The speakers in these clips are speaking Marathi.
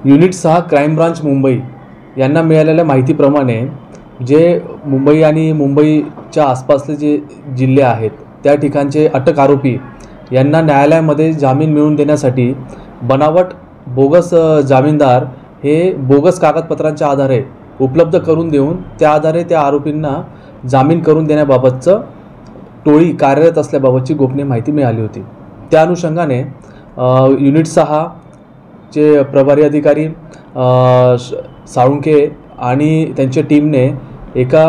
युनिट 6 क्राईम ब्रांच मुंबई यांना मिळालेल्या माहितीप्रमाणे जे मुंबई आणि मुंबईच्या आसपासचे जे जिल्हे आहेत त्या ठिकाणचे अटक आरोपी यांना न्यायालयामध्ये जामीन मिळवून देण्यासाठी बनावट बोगस जामीनदार हे बोगस कागदपत्रांच्या आधारे उपलब्ध करून देऊन त्या आधारे त्या आरोपींना जामीन करून देण्याबाबतचं टोळी कार्यरत असल्याबाबतची गोपनीय माहिती मिळाली होती। त्या अनुषंगाने युनिट 6 चे प्रभारी अधिकारी साळुंखे आणि त्यांच्या टीमने एका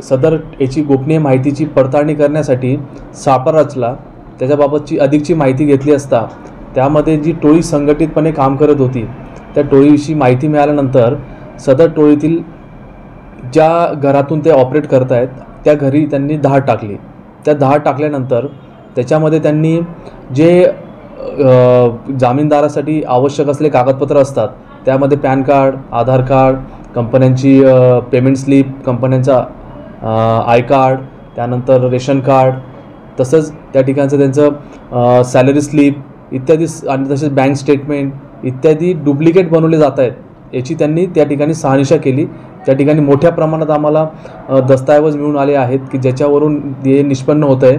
सदर याची गोपनीय माहितीची पडताळणी करण्यासाठी सापळा रचला। त्याच्याबाबतची अधिकची माहिती घेतली असता त्यामध्ये जी टोळी संघटितपणे काम करत होती त्या टोळीविषयी माहिती मिळाल्यानंतर सदर टोळीतील ज्या घरातून ते ऑपरेट करत आहेत त्या घरी त्यांनी धाड टाकली। त्या धाड टाकल्यानंतर त्याच्यामध्ये त्यांनी जे जामीनदारासाठी आवश्यक असलेले कागदपत्र असतात त्यामध्ये पॅन कार्ड, आधार कार्ड, कंपन्यांची पेमेंट स्लिप, कंपन्यांचा आय कार्ड, त्यानंतर रेशन कार्ड, तसंच त्या ठिकाणचं त्यांचं सॅलरी स्लिप इत्यादी आणि तसेच बँक स्टेटमेंट इत्यादी डुप्लिकेट बनवले जात आहेत याची त्यांनी त्या ठिकाणी शहानिशा केली। त्या ठिकाणी मोठ्या प्रमाणात आम्हाला दस्तऐवज मिळून आले आहेत की ज्याच्यावरून हे निष्पन्न होतं आहे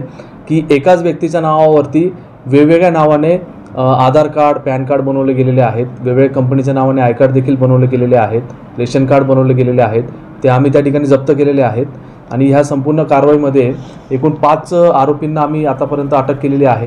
की एकाच व्यक्तीच्या नावावरती वेगवेगळ्या नावाने आधार कार्ड, पॅन कार्ड बनवले गेलेले आहेत, वेगवेगळ्या कंपनीच्या नावाने आय कार्ड देखील बनवले गेलेले आहेत, रेशन कार्ड बनवले गेलेले आहेत, ते आम्ही त्या ठिकाणी जप्त केलेले आहेत। आणि ह्या संपूर्ण कारवाईमध्ये एकूण 5 आरोपींना आम्ही आतापर्यंत अटक केलेली आहे।